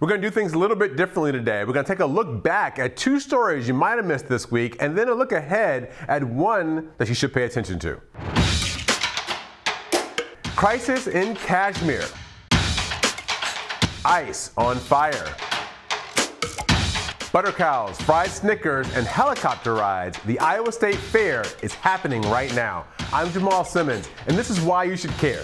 We're going to do things a little bit differently today. We're going to take a look back at two stories you might have missed this week, and then a look ahead at one that you should pay attention to. Crisis in Kashmir. Ice on fire. Butter cows, fried Snickers, and helicopter rides. The Iowa State Fair is happening right now. I'm Jamal Simmons, and this is why you should care.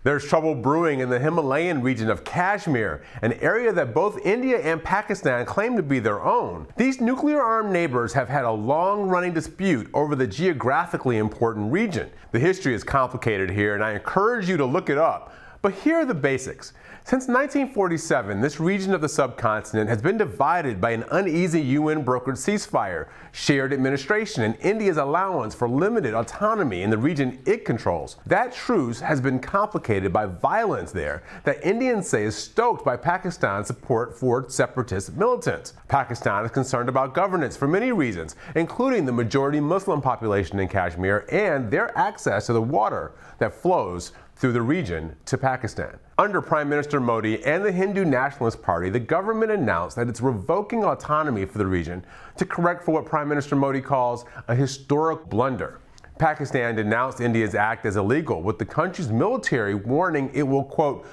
There's trouble brewing in the Himalayan region of Kashmir, an area that both India and Pakistan claim to be their own. These nuclear-armed neighbors have had a long-running dispute over the geographically important region. The history is complicated here, and I encourage you to look it up. But here are the basics. Since 1947, this region of the subcontinent has been divided by an uneasy UN-brokered ceasefire, shared administration, and India's allowance for limited autonomy in the region it controls. That truce has been complicated by violence there that Indians say is stoked by Pakistan's support for separatist militants. Pakistan is concerned about governance for many reasons, including the majority Muslim population in Kashmir and their access to the water that flows through the region to Pakistan. Under Prime Minister Modi and the Hindu Nationalist Party, the government announced that it's revoking autonomy for the region to correct for what Prime Minister Modi calls a historic blunder. Pakistan denounced India's act as illegal, with the country's military warning it will, quote,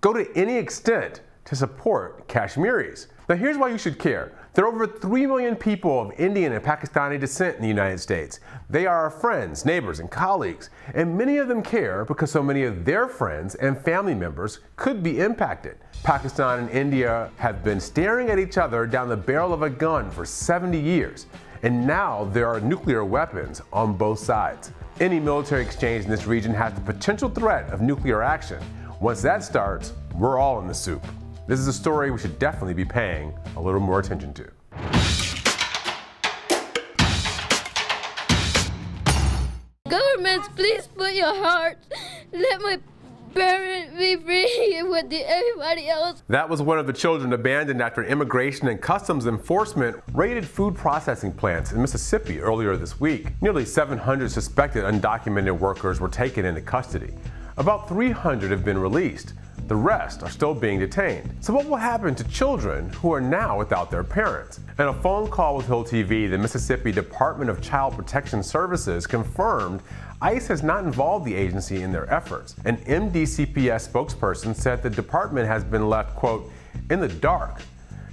go to any extent to support Kashmiris. Now here's why you should care. There are over 3 million people of Indian and Pakistani descent in the United States. They are our friends, neighbors, and colleagues, and many of them care because so many of their friends and family members could be impacted. Pakistan and India have been staring at each other down the barrel of a gun for 70 years, and now there are nuclear weapons on both sides. Any military exchange in this region has the potential threat of nuclear action. Once that starts, we're all in the soup. This is a story we should definitely be paying a little more attention to. Governments, please put your heart. Let my parents be free with everybody else. That was one of the children abandoned after Immigration and Customs Enforcement raided food processing plants in Mississippi earlier this week. Nearly 700 suspected undocumented workers were taken into custody. About 300 have been released. The rest are still being detained. So what will happen to children who are now without their parents? In a phone call with Hill TV, the Mississippi Department of Child Protection Services confirmed ICE has not involved the agency in their efforts. An MDCPS spokesperson said the department has been left, quote, in the dark,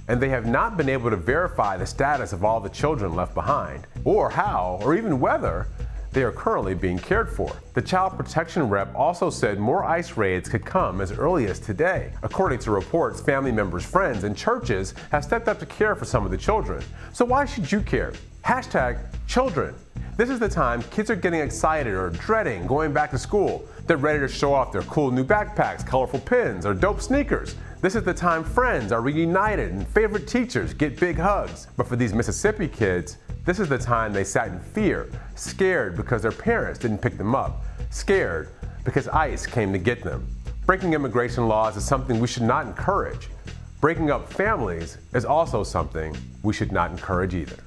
and they have not been able to verify the status of all the children left behind, or how, or even whether they are currently being cared for. The child protection rep also said more ICE raids could come as early as today. According to reports, family members, friends, and churches have stepped up to care for some of the children. So why should you care? #children. This is the time kids are getting excited or dreading going back to school. They're ready to show off their cool new backpacks, colorful pins, or dope sneakers. This is the time friends are reunited and favorite teachers get big hugs. But for these Mississippi kids, this is the time they sat in fear, scared because their parents didn't pick them up, scared because ICE came to get them. Breaking immigration laws is something we should not encourage. Breaking up families is also something we should not encourage either.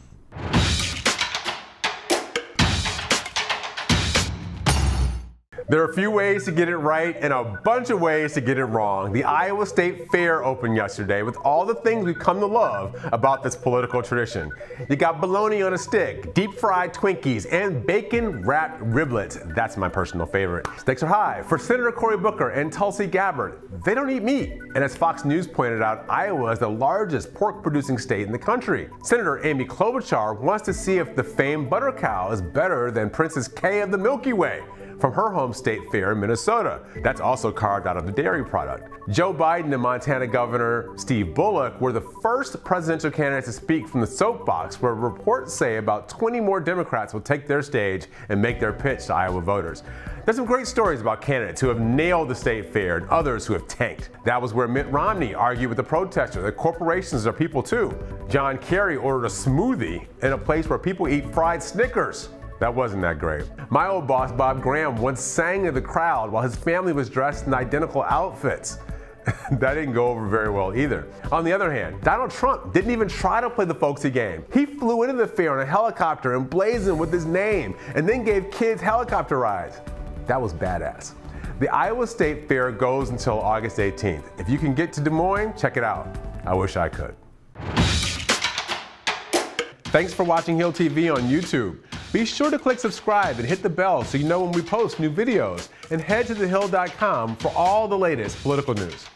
There are a few ways to get it right and a bunch of ways to get it wrong. The Iowa State Fair opened yesterday with all the things we've come to love about this political tradition. You got bologna on a stick, deep fried Twinkies, and bacon wrapped riblets. That's my personal favorite. Stakes are high for Senator Cory Booker and Tulsi Gabbard. They don't eat meat. And as Fox News pointed out, Iowa is the largest pork producing state in the country. Senator Amy Klobuchar wants to see if the famed butter cow is better than Princess Kay of the Milky Way from her home state fair in Minnesota. That's also carved out of the dairy product. Joe Biden and Montana Governor Steve Bullock were the first presidential candidates to speak from the soapbox, where reports say about 20 more Democrats will take their stage and make their pitch to Iowa voters. There's some great stories about candidates who have nailed the state fair and others who have tanked. That was where Mitt Romney argued with the protester that corporations are people too. John Kerry ordered a smoothie in a place where people eat fried Snickers. That wasn't that great. My old boss, Bob Graham, once sang to the crowd while his family was dressed in identical outfits. That didn't go over very well either. On the other hand, Donald Trump didn't even try to play the folksy game. He flew into the fair on a helicopter emblazoned with his name and then gave kids helicopter rides. That was badass. The Iowa State Fair goes until August 18th. If you can get to Des Moines, check it out. I wish I could. Thanks for watching Hill TV on YouTube. Be sure to click subscribe and hit the bell so you know when we post new videos. And head to thehill.com for all the latest political news.